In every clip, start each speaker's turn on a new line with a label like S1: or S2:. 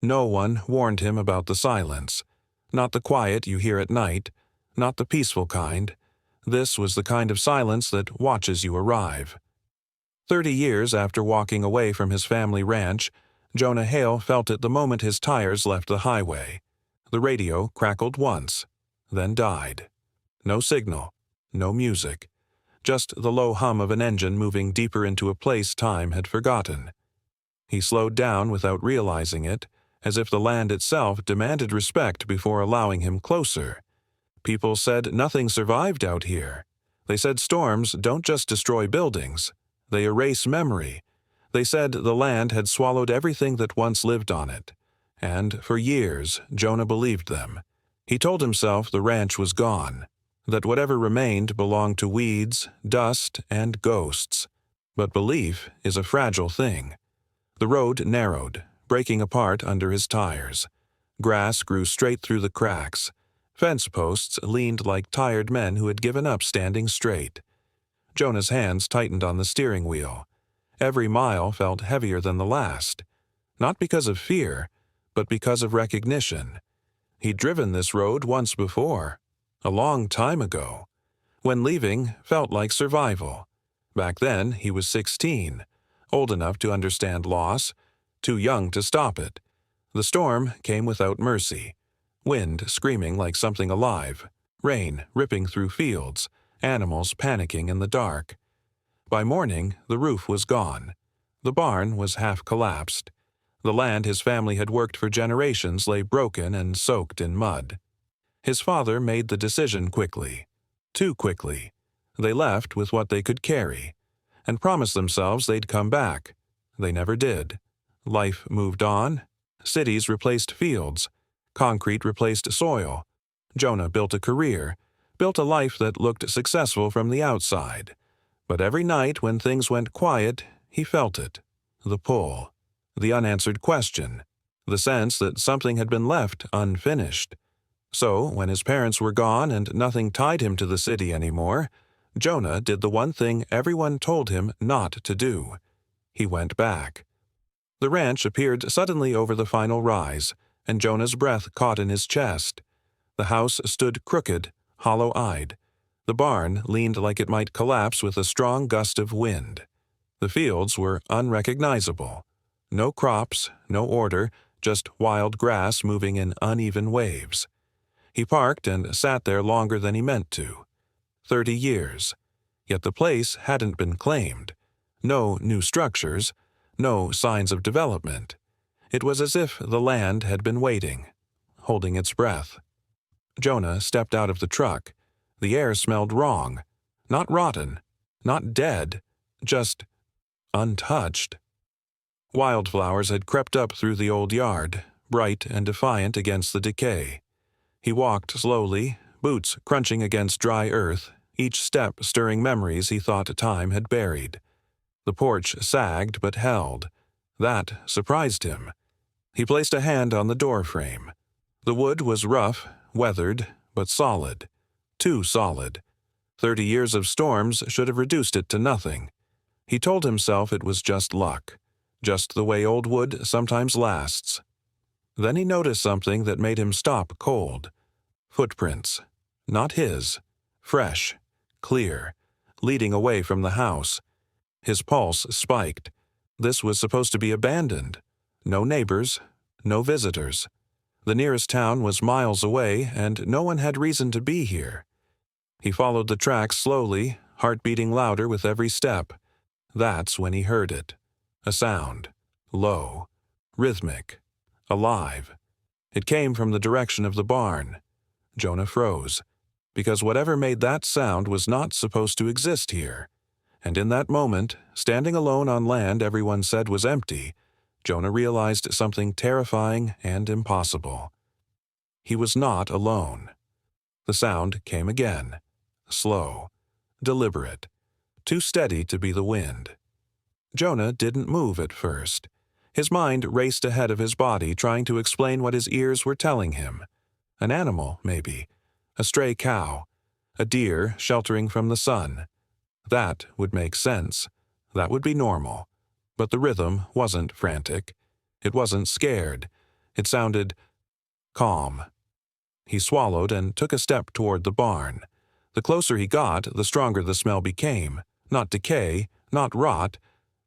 S1: No one warned him about the silence. Not the quiet you hear at night, not the peaceful kind. This was the kind of silence that watches you arrive. 30 years after walking away from his family ranch, Jonah Hale felt it the moment his tires left the highway. The radio crackled once, then died. No signal, no music, just the low hum of an engine moving deeper into a place time had forgotten. He slowed down without realizing it, as if the land itself demanded respect before allowing him closer. People said nothing survived out here. They said storms don't just destroy buildings, they erase memory. They said the land had swallowed everything that once lived on it. And for years, Jonah believed them. He told himself the ranch was gone, that whatever remained belonged to weeds, dust, and ghosts. But belief is a fragile thing. The road narrowed, breaking apart under his tires. Grass grew straight through the cracks. Fence posts leaned like tired men who had given up standing straight. Jonah's hands tightened on the steering wheel. Every mile felt heavier than the last, not because of fear, but because of recognition. He'd driven this road once before, a long time ago. When leaving felt like survival. Back then, he was 16, old enough to understand loss, too young to stop it. The storm came without mercy. Wind screaming like something alive, rain ripping through fields, animals panicking in the dark. By morning, the roof was gone. The barn was half collapsed. The land his family had worked for generations lay broken and soaked in mud. His father made the decision quickly. Too quickly. They left with what they could carry, and promised themselves they'd come back. They never did. Life moved on. Cities replaced fields. Concrete replaced soil. Jonah built a career, built a life that looked successful from the outside. But every night when things went quiet, he felt it. The pull. The unanswered question. The sense that something had been left unfinished. So, when his parents were gone and nothing tied him to the city anymore, Jonah did the one thing everyone told him not to do. He went back. The ranch appeared suddenly over the final rise, and Jonah's breath caught in his chest. The house stood crooked, hollow-eyed. The barn leaned like it might collapse with a strong gust of wind. The fields were unrecognizable. No crops, no order, just wild grass moving in uneven waves. He parked and sat there longer than he meant to. 30 years. Yet the place hadn't been claimed. No new structures, no signs of development. It was as if the land had been waiting, holding its breath. Jonah stepped out of the truck. The air smelled wrong. Not rotten, not dead, just untouched. Wildflowers had crept up through the old yard, bright and defiant against the decay. He walked slowly, boots crunching against dry earth, each step stirring memories he thought time had buried. The porch sagged but held. That surprised him. He placed a hand on the door frame. The wood was rough, weathered, but solid. Too solid. 30 years of storms should have reduced it to nothing. He told himself it was just luck, just the way old wood sometimes lasts. Then he noticed something that made him stop cold. Footprints. Not his. Fresh. Clear. Leading away from the house. His pulse spiked. This was supposed to be abandoned. No neighbors. No visitors. The nearest town was miles away, and no one had reason to be here. He followed the tracks slowly, heart beating louder with every step. That's when he heard it. A sound. Low. Rhythmic. Alive. It came from the direction of the barn. Jonah froze, because whatever made that sound was not supposed to exist here. And in that moment, standing alone on land everyone said was empty, Jonah realized something terrifying and impossible. He was not alone. The sound came again. Slow. Deliberate. Too steady to be the wind. Jonah didn't move at first. His mind raced ahead of his body, trying to explain what his ears were telling him. An animal, maybe. A stray cow. A deer sheltering from the sun. That would make sense. That would be normal. But the rhythm wasn't frantic. It wasn't scared. It sounded calm. He swallowed and took a step toward the barn. The closer he got, the stronger the smell became. Not decay, not rot,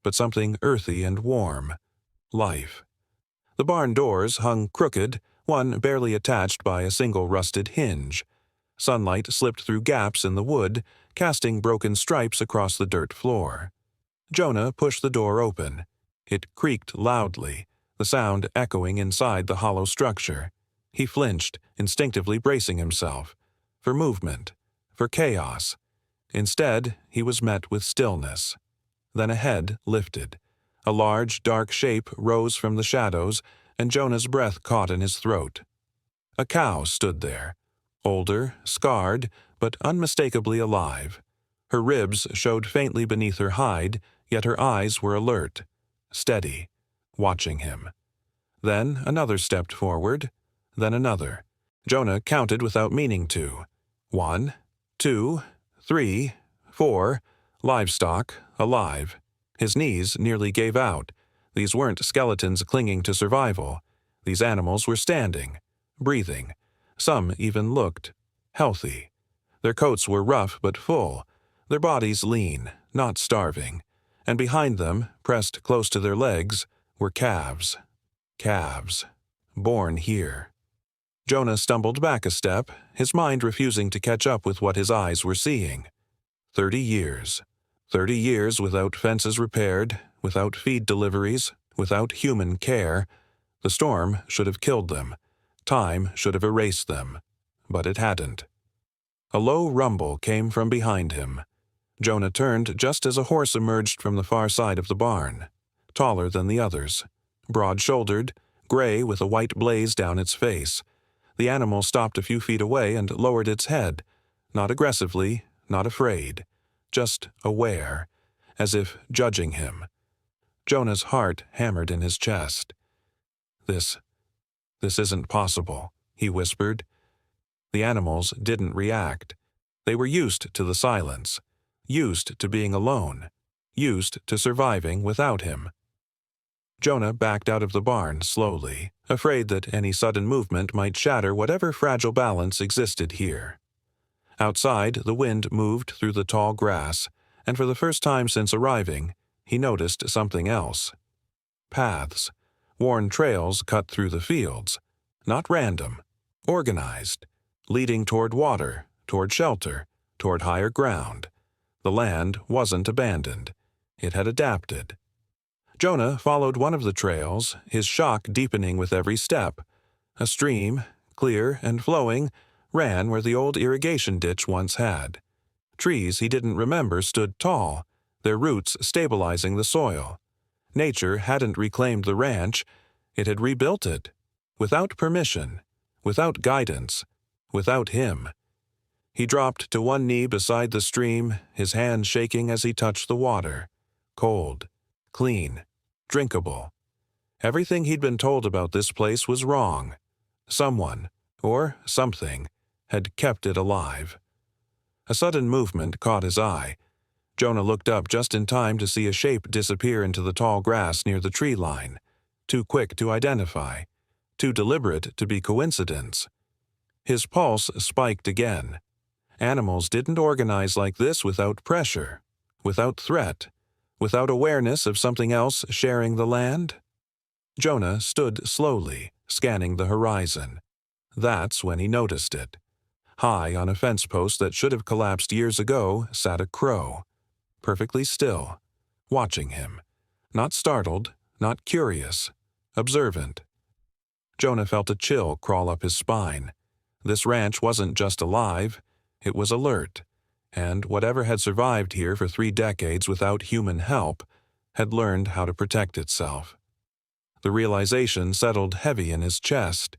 S1: but something earthy and warm. Life. The barn doors hung crooked, one barely attached by a single rusted hinge. Sunlight slipped through gaps in the wood, casting broken stripes across the dirt floor. Jonah pushed the door open. It creaked loudly, the sound echoing inside the hollow structure. He flinched, instinctively bracing himself. For movement. For chaos. Instead, he was met with stillness. Then a head lifted. A large, dark shape rose from the shadows, and Jonah's breath caught in his throat. A cow stood there. Older, scarred, but unmistakably alive. Her ribs showed faintly beneath her hide, yet her eyes were alert, steady, watching him. Then another stepped forward, then another. Jonah counted without meaning to. 1, 2, 3, 4, livestock, alive. His knees nearly gave out. These weren't skeletons clinging to survival. These animals were standing, breathing. Some even looked healthy. Their coats were rough but full, their bodies lean, not starving, and behind them, pressed close to their legs, were calves. Calves. Born here. Jonah stumbled back a step, his mind refusing to catch up with what his eyes were seeing. 30 years. 30 years without fences repaired, without feed deliveries, without human care. The storm should have killed them. Time should have erased them. But it hadn't. A low rumble came from behind him. Jonah turned just as a horse emerged from the far side of the barn. Taller than the others. Broad-shouldered, gray with a white blaze down its face. The animal stopped a few feet away and lowered its head. Not aggressively, not afraid. Just aware, as if judging him. Jonah's heart hammered in his chest. This isn't possible, he whispered. The animals didn't react. They were used to the silence, used to being alone, used to surviving without him. Jonah backed out of the barn slowly, afraid that any sudden movement might shatter whatever fragile balance existed here. Outside, the wind moved through the tall grass, and for the first time since arriving, he noticed something else. Paths, worn trails cut through the fields, not random, organized, leading toward water, toward shelter, toward higher ground. The land wasn't abandoned. It had adapted. Jonah followed one of the trails, his shock deepening with every step. A stream, clear and flowing, ran where the old irrigation ditch once had. Trees he didn't remember stood tall, their roots stabilizing the soil. Nature hadn't reclaimed the ranch, it had rebuilt it. Without permission, without guidance, without him. He dropped to one knee beside the stream, his hand shaking as he touched the water. Cold, clean, drinkable. Everything he'd been told about this place was wrong. Someone, or something, had kept it alive. A sudden movement caught his eye. Jonah looked up just in time to see a shape disappear into the tall grass near the tree line. Too quick to identify. Too deliberate to be coincidence. His pulse spiked again. Animals didn't organize like this without pressure, without threat, without awareness of something else sharing the land. Jonah stood slowly, scanning the horizon. That's when he noticed it. High on a fence post that should have collapsed years ago sat a crow, perfectly still, watching him. Not startled, not curious, observant. Jonah felt a chill crawl up his spine. This ranch wasn't just alive, it was alert, and whatever had survived here for 3 decades without human help had learned how to protect itself. The realization settled heavy in his chest,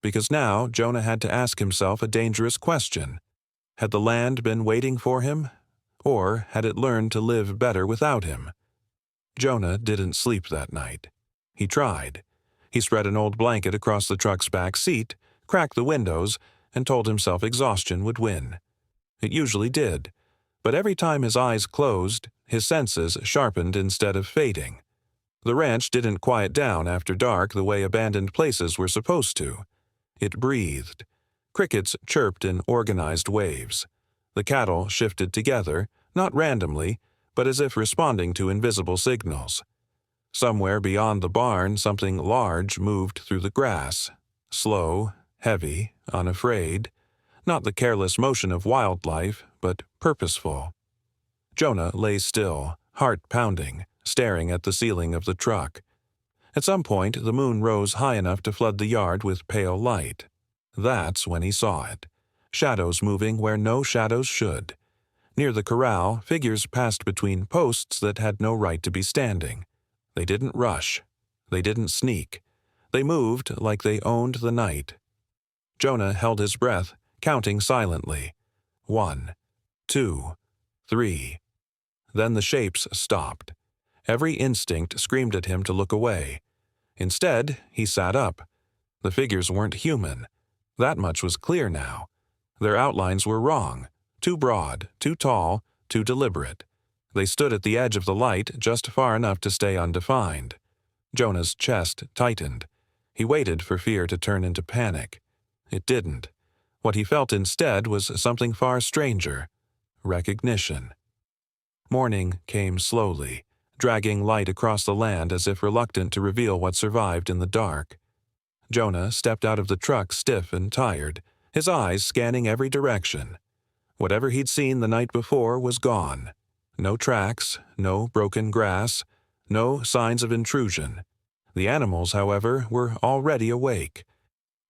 S1: because now Jonah had to ask himself a dangerous question. Had the land been waiting for him, or had it learned to live better without him? Jonah didn't sleep that night. He tried. He spread an old blanket across the truck's back seat, cracked the windows, and told himself exhaustion would win. It usually did, but every time his eyes closed, his senses sharpened instead of fading. The ranch didn't quiet down after dark the way abandoned places were supposed to. It breathed. Crickets chirped in organized waves. The cattle shifted together, not randomly, but as if responding to invisible signals. Somewhere beyond the barn, something large moved through the grass. Slow, heavy, unafraid. Not the careless motion of wildlife, but purposeful. Jonah lay still, heart pounding, staring at the ceiling of the truck. At some point, the moon rose high enough to flood the yard with pale light. That's when he saw it. Shadows moving where no shadows should. Near the corral, figures passed between posts that had no right to be standing. They didn't rush. They didn't sneak. They moved like they owned the night. Jonah held his breath, counting silently. 1, 2, 3. Then the shapes stopped. Every instinct screamed at him to look away. Instead, he sat up. The figures weren't human. That much was clear now. Their outlines were wrong. Too broad, too tall, too deliberate. They stood at the edge of the light just far enough to stay undefined. Jonah's chest tightened. He waited for fear to turn into panic. It didn't. What he felt instead was something far stranger. Recognition. Morning came slowly, dragging light across the land as if reluctant to reveal what survived in the dark. Jonah stepped out of the truck stiff and tired, his eyes scanning every direction. Whatever he'd seen the night before was gone. No tracks, no broken grass, no signs of intrusion. The animals, however, were already awake.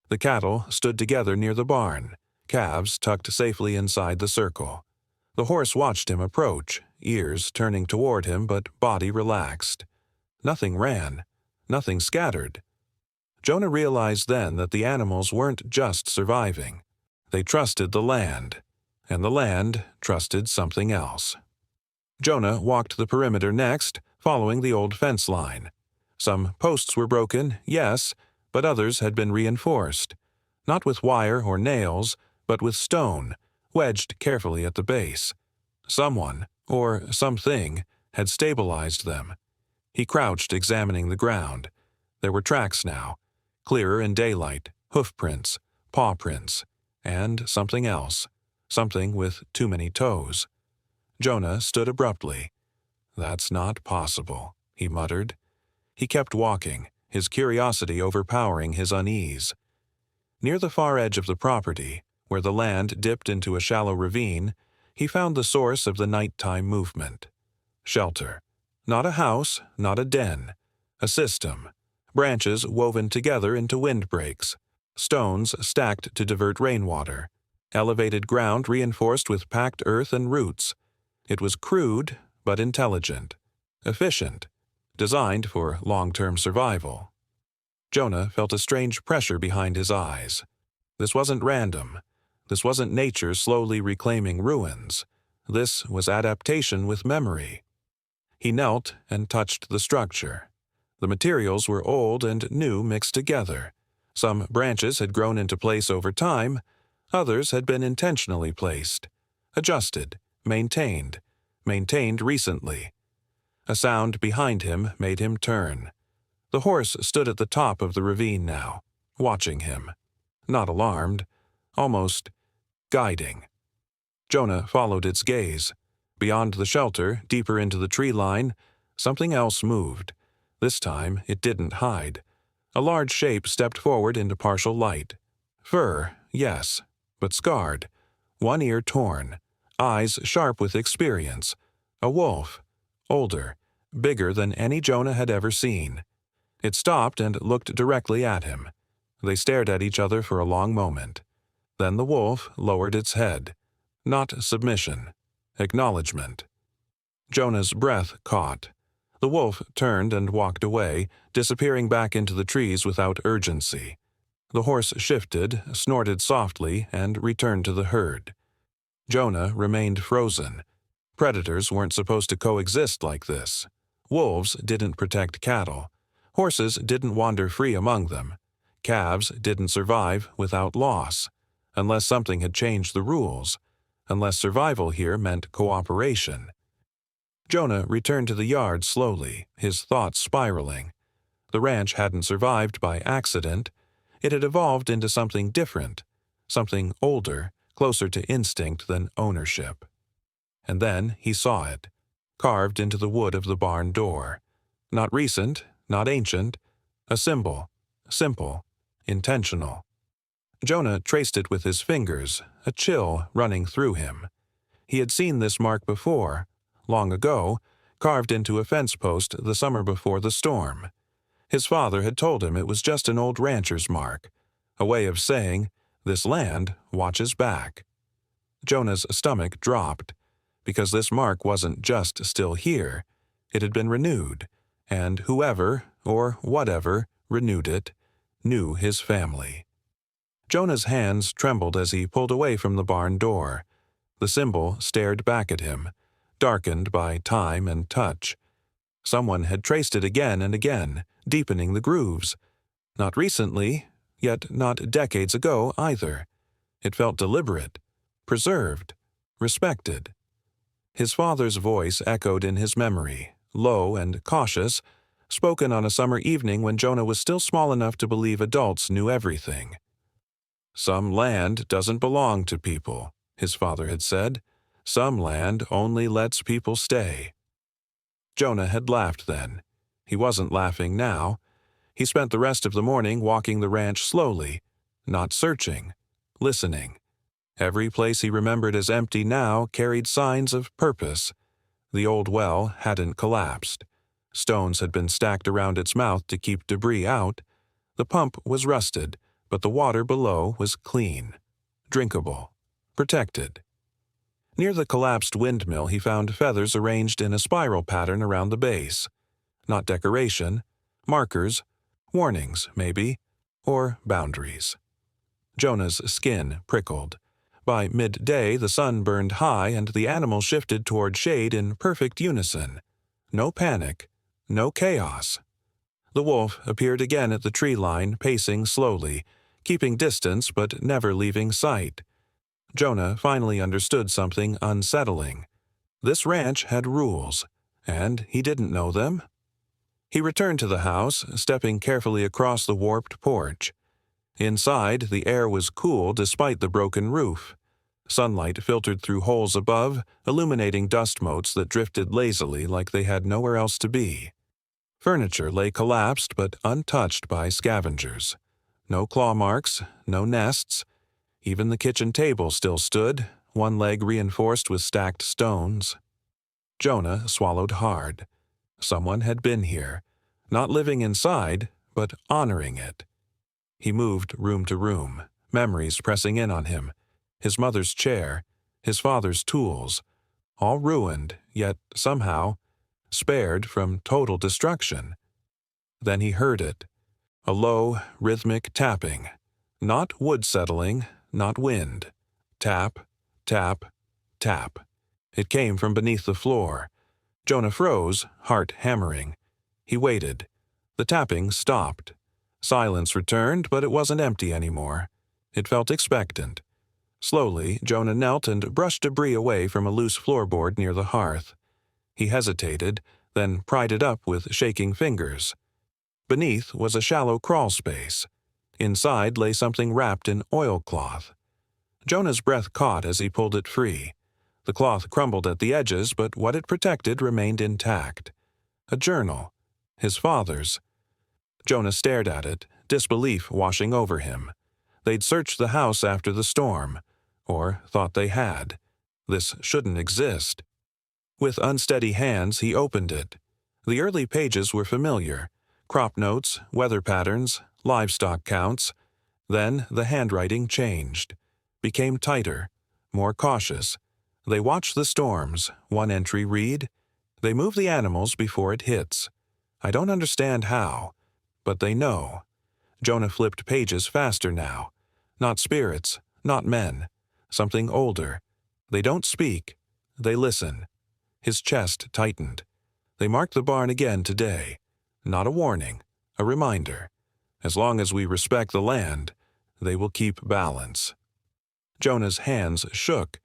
S1: The cattle stood together near the barn, calves tucked safely inside the circle. The horse watched him approach, ears turning toward him but body relaxed. Nothing ran, nothing scattered. Jonah realized then that the animals weren't just surviving. They trusted the land, and the land trusted something else. Jonah walked the perimeter next, following the old fence line. Some posts were broken, yes, but others had been reinforced. Not with wire or nails, but with stone, wedged carefully at the base. Someone, or something, had stabilized them. He crouched, examining the ground. There were tracks now, clearer in daylight, hoof prints, paw prints, and something else, something with too many toes. Jonah stood abruptly. "That's not possible," he muttered. He kept walking, his curiosity overpowering his unease. Near the far edge of the property, where the land dipped into a shallow ravine, he found the source of the nighttime movement. Shelter. Not a house, not a den. A system. Branches woven together into windbreaks. Stones stacked to divert rainwater. Elevated ground reinforced with packed earth and roots. It was crude, but intelligent. Efficient. Designed for long-term survival. Jonah felt a strange pressure behind his eyes. This wasn't random. This wasn't nature slowly reclaiming ruins. This was adaptation with memory. He knelt and touched the structure. The materials were old and new mixed together. Some branches had grown into place over time. Others had been intentionally placed. Adjusted, maintained recently. A sound behind him made him turn. The horse stood at the top of the ravine now, watching him. Not alarmed, almost guiding. Jonah followed its gaze. Beyond the shelter, deeper into the tree line, something else moved. This time, it didn't hide. A large shape stepped forward into partial light. Fur, yes, but scarred. One ear torn. Eyes sharp with experience. A wolf. Older, bigger than any Jonah had ever seen. It stopped and looked directly at him. They stared at each other for a long moment. Then the wolf lowered its head. Not submission. Acknowledgement. Jonah's breath caught. The wolf turned and walked away, disappearing back into the trees without urgency. The horse shifted, snorted softly, and returned to the herd. Jonah remained frozen. Predators weren't supposed to coexist like this. Wolves didn't protect cattle. Horses didn't wander free among them. Calves didn't survive without loss, unless something had changed the rules, unless survival here meant cooperation. Jonah returned to the yard slowly, his thoughts spiraling. The ranch hadn't survived by accident. It had evolved into something different, something older, closer to instinct than ownership. And then he saw it, carved into the wood of the barn door. Not recent, not ancient, a symbol, simple, intentional. Jonah traced it with his fingers, a chill running through him. He had seen this mark before, long ago, carved into a fence post the summer before the storm. His father had told him it was just an old rancher's mark, a way of saying, "This land watches back." Jonah's stomach dropped, because this mark wasn't just still here, it had been renewed, and whoever, or whatever, renewed it, knew his family. Jonah's hands trembled as he pulled away from the barn door. The symbol stared back at him, darkened by time and touch. Someone had traced it again and again, deepening the grooves. Not recently, yet not decades ago either. It felt deliberate, preserved, respected. His father's voice echoed in his memory, low and cautious, spoken on a summer evening when Jonah was still small enough to believe adults knew everything. "Some land doesn't belong to people," his father had said. "Some land only lets people stay." Jonah had laughed then. He wasn't laughing now. He spent the rest of the morning walking the ranch slowly, not searching, listening. Every place he remembered as empty now carried signs of purpose. The old well hadn't collapsed. Stones had been stacked around its mouth to keep debris out. The pump was rusted, but the water below was clean, drinkable, protected. Near the collapsed windmill he found feathers arranged in a spiral pattern around the base. Not decoration, markers, warnings, maybe, or boundaries. Jonah's skin prickled. By midday the sun burned high and the animal shifted toward shade in perfect unison. No panic, no chaos. The wolf appeared again at the tree line, pacing slowly, keeping distance but never leaving sight. Jonah finally understood something unsettling. This ranch had rules, and he didn't know them. He returned to the house, stepping carefully across the warped porch. Inside, the air was cool despite the broken roof. Sunlight filtered through holes above, illuminating dust motes that drifted lazily like they had nowhere else to be. Furniture lay collapsed but untouched by scavengers. No claw marks, no nests. Even the kitchen table still stood, one leg reinforced with stacked stones. Jonah swallowed hard. Someone had been here, not living inside, but honoring it. He moved room to room, memories pressing in on him. His mother's chair, his father's tools, all ruined, yet somehow spared from total destruction. Then he heard it, a low, rhythmic tapping. Not wood settling, not wind. Tap, tap, tap. It came from beneath the floor. Jonah froze, heart hammering. He waited. The tapping stopped. Silence returned, but it wasn't empty anymore. It felt expectant. Slowly, Jonah knelt and brushed debris away from a loose floorboard near the hearth. He hesitated, then pried it up with shaking fingers. Beneath was a shallow crawl space. Inside lay something wrapped in oilcloth. Jonah's breath caught as he pulled it free. The cloth crumbled at the edges, but what it protected remained intact. A journal. His father's. Jonah stared at it, disbelief washing over him. They'd searched the house after the storm, or thought they had. This shouldn't exist. With unsteady hands, he opened it. The early pages were familiar. Crop notes, weather patterns, livestock counts. Then the handwriting changed, became tighter, more cautious. They watch the storms, one entry read. They move the animals before it hits. I don't understand how, but they know. Jonah flipped pages faster now. Not spirits, not men. Something older. They don't speak. They listen. His chest tightened. They marked the barn again today. Not a warning, a reminder. As long as we respect the land, they will keep balance. Jonah's hands shook.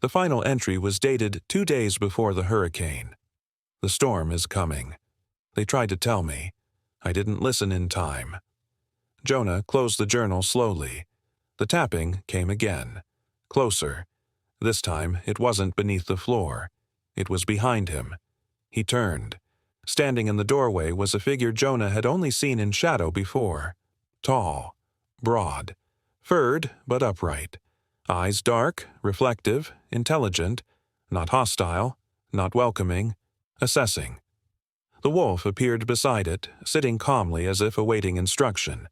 S1: The final entry was dated 2 days before the hurricane. The storm is coming. They tried to tell me. I didn't listen in time. Jonah closed the journal slowly. The tapping came again. Closer. This time it wasn't beneath the floor. It was behind him. He turned. Standing in the doorway was a figure Jonah had only seen in shadow before. Tall, broad, furred but upright. Eyes dark, reflective, intelligent, not hostile, not welcoming, assessing. The wolf appeared beside it, sitting calmly as if awaiting instruction.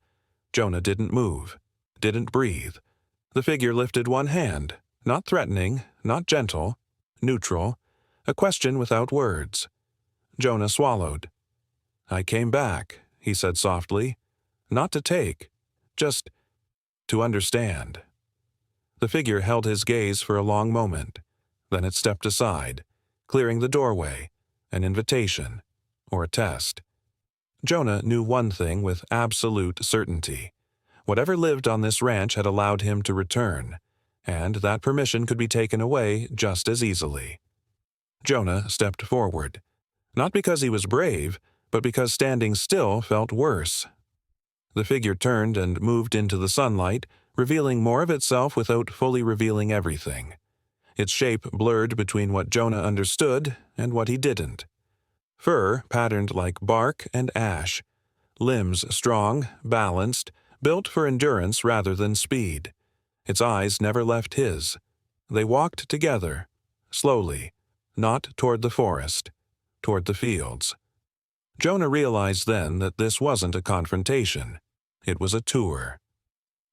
S1: Jonah didn't move, didn't breathe. The figure lifted one hand, not threatening, not gentle, neutral, a question without words. Jonah swallowed. "I came back," he said softly, "not to take, just to understand." The figure held his gaze for a long moment. Then it stepped aside, clearing the doorway, an invitation, or a test. Jonah knew one thing with absolute certainty. Whatever lived on this ranch had allowed him to return, and that permission could be taken away just as easily. Jonah stepped forward, not because he was brave, but because standing still felt worse. The figure turned and moved into the sunlight, revealing more of itself without fully revealing everything. Its shape blurred between what Jonah understood and what he didn't. Fur patterned like bark and ash. Limbs strong, balanced, built for endurance rather than speed. Its eyes never left his. They walked together, slowly, not toward the forest, toward the fields. Jonah realized then that this wasn't a confrontation. It was a tour.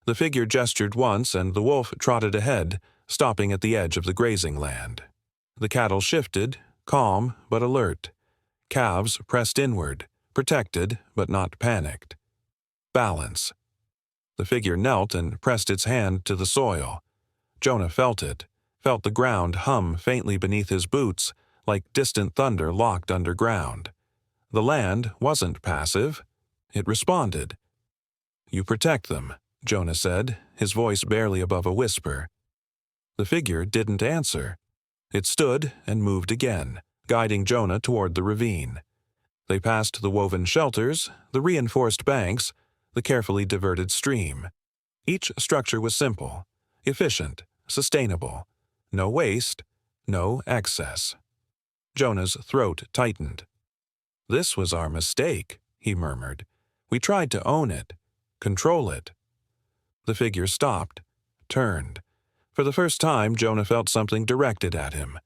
S1: The figure gestured once and the wolf trotted ahead, stopping at the edge of the grazing land. The cattle shifted, calm but alert. Calves pressed inward, protected but not panicked. Balance. The figure knelt and pressed its hand to the soil. Jonah felt it, felt the ground hum faintly beneath his boots, like distant thunder locked underground. The land wasn't passive. It responded. "You protect them," Jonah said, his voice barely above a whisper. The figure didn't answer. It stood and moved again, guiding Jonah toward the ravine. They passed the woven shelters, the reinforced banks, the carefully diverted stream. Each structure was simple, efficient, sustainable. No waste, no excess. Jonah's throat tightened. "This was our mistake," he murmured. "We tried to own it, control it." The figure stopped, turned. For the first time, Jonah felt something directed at him.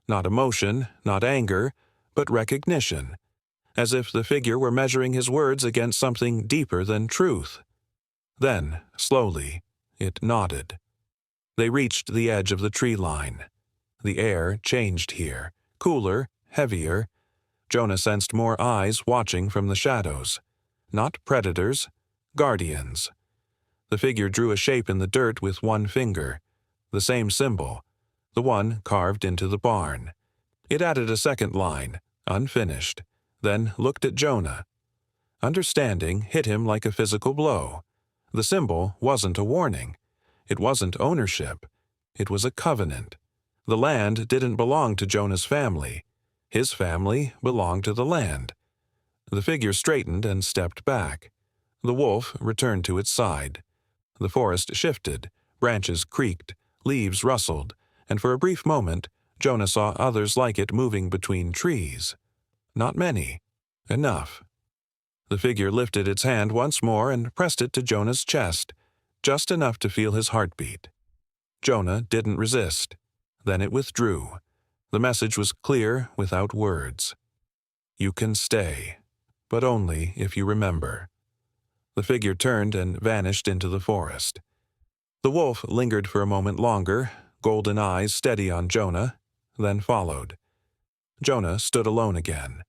S1: Not emotion, not anger, but recognition, as if the figure were measuring his words against something deeper than truth. Then, slowly, it nodded. They reached the edge of the tree line. The air changed here, cooler, heavier. Jonah sensed more eyes watching from the shadows. Not predators, guardians. The figure drew a shape in the dirt with one finger, the same symbol, the one carved into the barn. It added a second line, unfinished, then looked at Jonah. Understanding hit him like a physical blow. The symbol wasn't a warning. It wasn't ownership. It was a covenant. The land didn't belong to Jonah's family. His family belonged to the land. The figure straightened and stepped back. The wolf returned to its side. The forest shifted, branches creaked, leaves rustled, and for a brief moment, Jonah saw others like it moving between trees. Not many. Enough. The figure lifted its hand once more and pressed it to Jonah's chest, just enough to feel his heartbeat. Jonah didn't resist. Then it withdrew. The message was clear without words. "You can stay, but only if you remember." The figure turned and vanished into the forest. The wolf lingered for a moment longer, golden eyes steady on Jonah, then followed. Jonah stood alone again.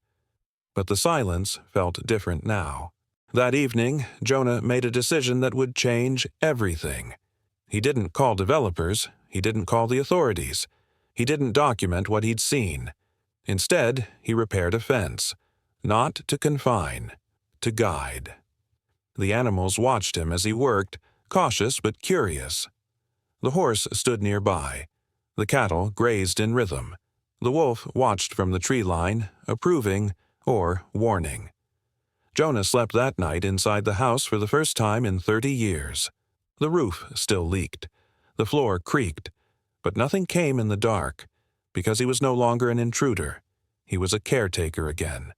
S1: But the silence felt different now. That evening, Jonah made a decision that would change everything. He didn't call developers. He didn't call the authorities. He didn't document what he'd seen. Instead, he repaired a fence, not to confine, to guide. The animals watched him as he worked, cautious but curious. The horse stood nearby. The cattle grazed in rhythm. The wolf watched from the tree line, approving or warning. Jonah slept that night inside the house for the first time in 30 years. The roof still leaked. The floor creaked. But nothing came in the dark, because he was no longer an intruder. He was a caretaker again.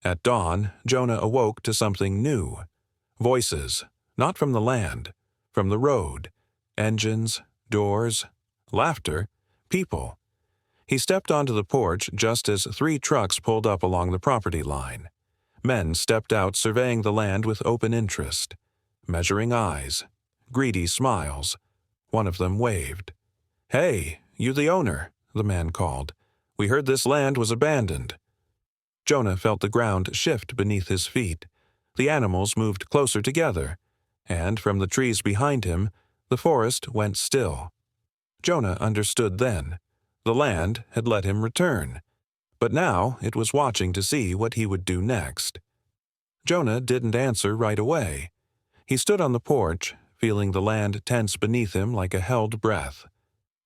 S1: At dawn, Jonah awoke to something new. Voices, not from the land, from the road. Engines, doors, laughter, people. He stepped onto the porch just as 3 trucks pulled up along the property line. Men stepped out surveying the land with open interest. Measuring eyes, greedy smiles. One of them waved. "Hey, you the owner," the man called. "We heard this land was abandoned." Jonah felt the ground shift beneath his feet. The animals moved closer together, and from the trees behind him, the forest went still. Jonah understood then. The land had let him return, but now it was watching to see what he would do next. Jonah didn't answer right away. He stood on the porch, feeling the land tense beneath him like a held breath.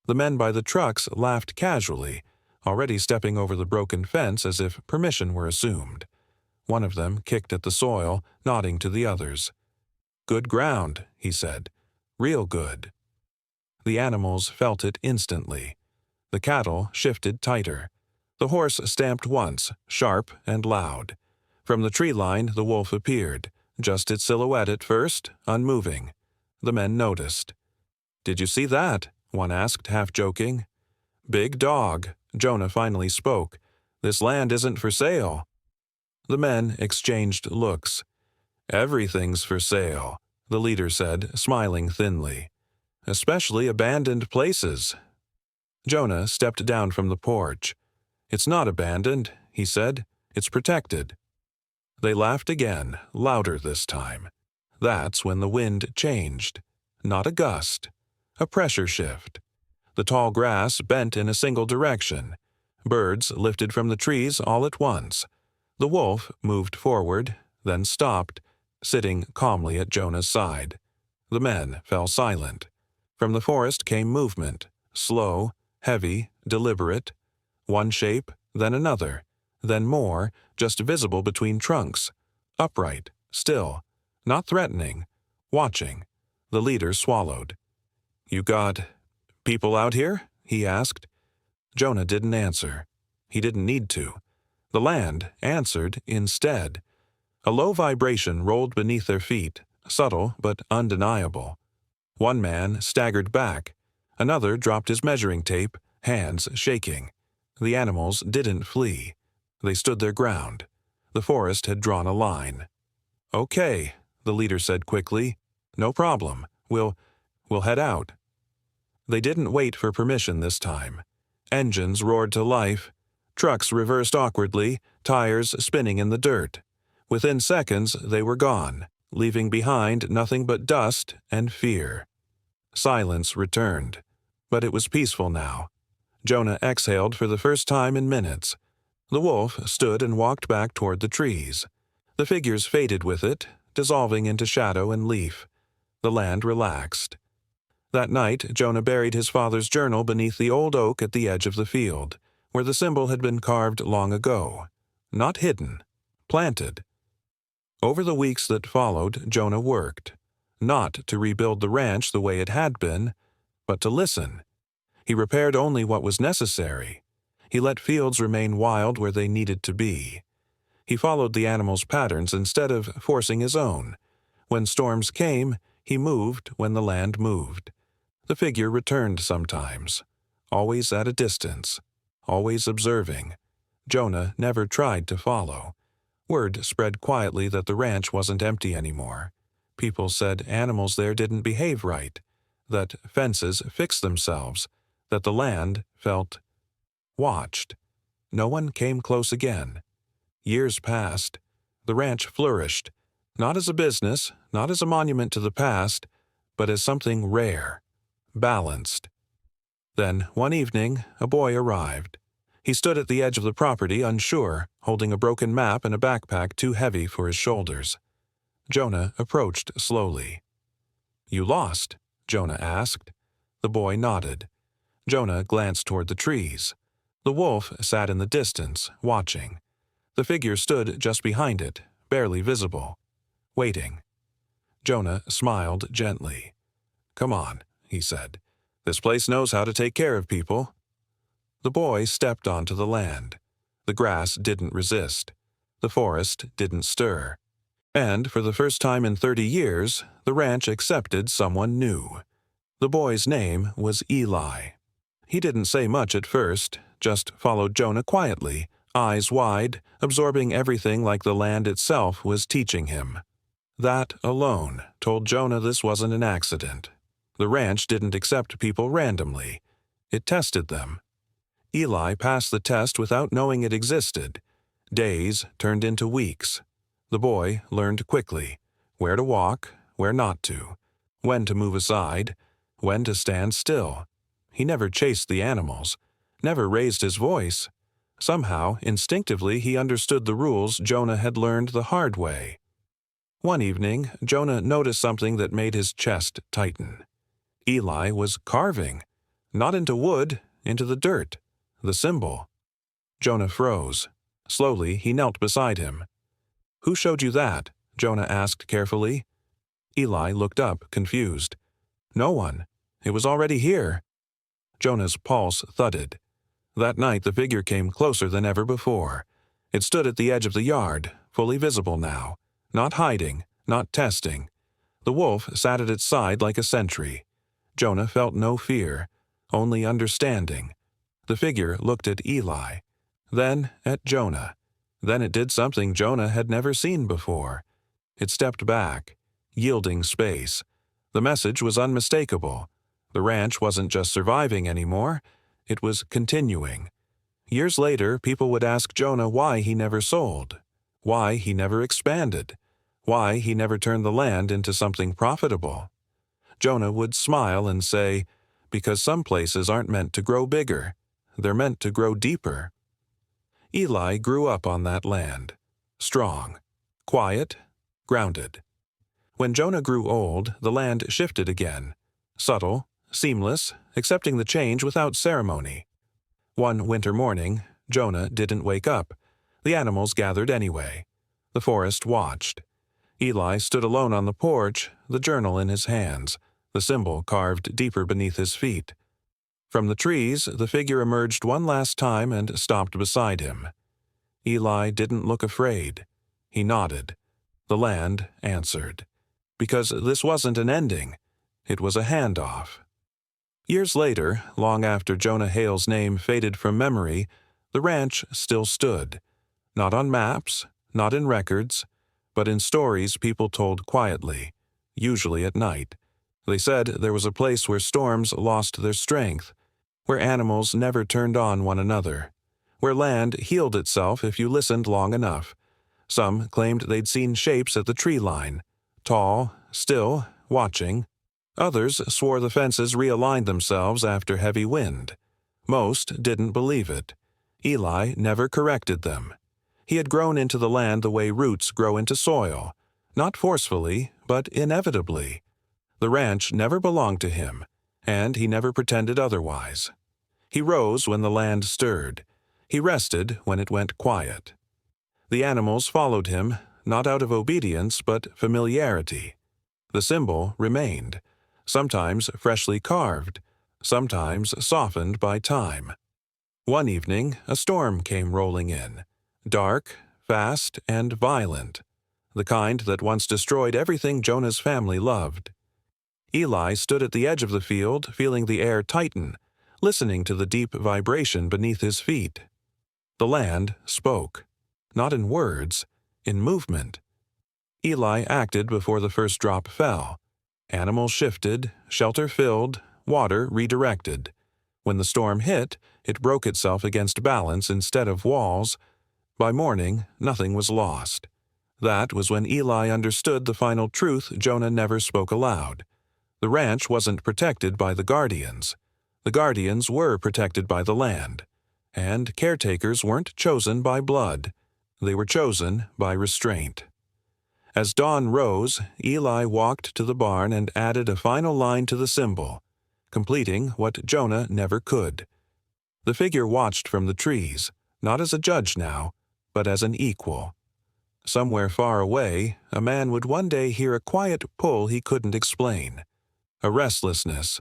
S1: The men by the trucks laughed casually, already stepping over the broken fence as if permission were assumed. One of them kicked at the soil, nodding to the others. "Good ground," he said. "Real good." The animals felt it instantly. The cattle shifted tighter. The horse stamped once, sharp and loud. From the tree line the wolf appeared, just its silhouette at first, unmoving. The men noticed. "Did you see that?" one asked, half joking. "Big dog," Jonah finally spoke. "This land isn't for sale." The men exchanged looks. "Everything's for sale," the leader said, smiling thinly. "Especially abandoned places." Jonah stepped down from the porch. "It's not abandoned," he said. "It's protected." They laughed again, louder this time. That's when the wind changed. Not a gust. A pressure shift. The tall grass bent in a single direction. Birds lifted from the trees all at once. The wolf moved forward, then stopped, sitting calmly at Jonah's side. The men fell silent. From the forest came movement, slow, heavy, deliberate. One shape, then another, then more, just visible between trunks. Upright, still, not threatening, watching. The leader swallowed. "You got people out here?" he asked. Jonah didn't answer. He didn't need to. The land answered instead. A low vibration rolled beneath their feet, subtle but undeniable. One man staggered back. Another dropped his measuring tape, hands shaking. The animals didn't flee. They stood their ground. The forest had drawn a line. "Okay," the leader said quickly. "No problem. We'll head out." They didn't wait for permission this time. Engines roared to life. Trucks reversed awkwardly, tires spinning in the dirt. Within seconds, they were gone, leaving behind nothing but dust and fear. Silence returned, but it was peaceful now. Jonah exhaled for the first time in minutes. The wolf stood and walked back toward the trees. The figures faded with it, dissolving into shadow and leaf. The land relaxed. That night, Jonah buried his father's journal beneath the old oak at the edge of the field, where the symbol had been carved long ago. Not hidden, planted. Over the weeks that followed, Jonah worked. Not to rebuild the ranch the way it had been, but to listen. He repaired only what was necessary. He let fields remain wild where they needed to be. He followed the animals' patterns instead of forcing his own. When storms came, he moved when the land moved. The figure returned sometimes, always at a distance, always observing. Jonah never tried to follow. Word spread quietly that the ranch wasn't empty anymore. People said animals there didn't behave right, that fences fixed themselves, that the land felt watched. No one came close again. Years passed. The ranch flourished, not as a business, not as a monument to the past, but as something rare, balanced. Then, one evening, a boy arrived. He stood at the edge of the property, unsure, holding a broken map and a backpack too heavy for his shoulders. Jonah approached slowly. "You lost?" Jonah asked. The boy nodded. Jonah glanced toward the trees. The wolf sat in the distance, watching. The figure stood just behind it, barely visible, waiting. Jonah smiled gently. "Come on," he said. "This place knows how to take care of people." The boy stepped onto the land. The grass didn't resist. The forest didn't stir. And for the first time in 30 years, the ranch accepted someone new. The boy's name was Eli. He didn't say much at first, just followed Jonah quietly, eyes wide, absorbing everything like the land itself was teaching him. That alone told Jonah this wasn't an accident. The ranch didn't accept people randomly. It tested them. Eli passed the test without knowing it existed. Days turned into weeks. The boy learned quickly where to walk, where not to, when to move aside, when to stand still. He never chased the animals, never raised his voice. Somehow, instinctively, he understood the rules Jonah had learned the hard way. One evening, Jonah noticed something that made his chest tighten. Eli was carving, not into wood, into the dirt, the symbol. Jonah froze. Slowly, he knelt beside him. "Who showed you that?" Jonah asked carefully. Eli looked up, confused. "No one. It was already here." Jonah's pulse thudded. That night the figure came closer than ever before. It stood at the edge of the yard, fully visible now, not hiding, not testing. The wolf sat at its side like a sentry. Jonah felt no fear, only understanding. The figure looked at Eli, then at Jonah. Then it did something Jonah had never seen before. It stepped back, yielding space. The message was unmistakable. The ranch wasn't just surviving anymore, it was continuing. Years later, people would ask Jonah why he never sold, why he never expanded, why he never turned the land into something profitable. Jonah would smile and say, "Because some places aren't meant to grow bigger, they're meant to grow deeper." Eli grew up on that land, strong, quiet, grounded. When Jonah grew old, the land shifted again, subtle, seamless, accepting the change without ceremony. One winter morning, Jonah didn't wake up. The animals gathered anyway. The forest watched. Eli stood alone on the porch, the journal in his hands, the symbol carved deeper beneath his feet. From the trees, the figure emerged one last time and stopped beside him. Eli didn't look afraid. He nodded. The land answered. Because this wasn't an ending. It was a handoff. Years later, long after Jonah Hale's name faded from memory, the ranch still stood. Not on maps, not in records, but in stories people told quietly, usually at night. They said there was a place where storms lost their strength, where animals never turned on one another, where land healed itself if you listened long enough. Some claimed they'd seen shapes at the tree line, tall, still, watching. Others swore the fences realigned themselves after heavy wind. Most didn't believe it. Eli never corrected them. He had grown into the land the way roots grow into soil, not forcefully, but inevitably. The ranch never belonged to him, and he never pretended otherwise. He rose when the land stirred. He rested when it went quiet. The animals followed him, not out of obedience but familiarity. The symbol remained, sometimes freshly carved, sometimes softened by time. One evening, a storm came rolling in, dark, fast, and violent, the kind that once destroyed everything Jonah's family loved. Eli stood at the edge of the field, feeling the air tighten, listening to the deep vibration beneath his feet. The land spoke, not in words, in movement. Eli acted before the first drop fell. Animals shifted, shelter filled, water redirected. When the storm hit, it broke itself against balance instead of walls. By morning, nothing was lost. That was when Eli understood the final truth Jonah never spoke aloud. The ranch wasn't protected by the guardians. The guardians were protected by the land. And caretakers weren't chosen by blood. They were chosen by restraint. As dawn rose, Eli walked to the barn and added a final line to the symbol, completing what Jonah never could. The figure watched from the trees, not as a judge now, but as an equal. Somewhere far away, a man would one day hear a quiet pull he couldn't explain, a restlessness,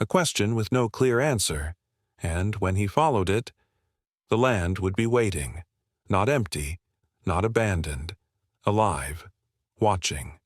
S1: a question with no clear answer, and when he followed it, the land would be waiting, not empty, not abandoned, alive, watching.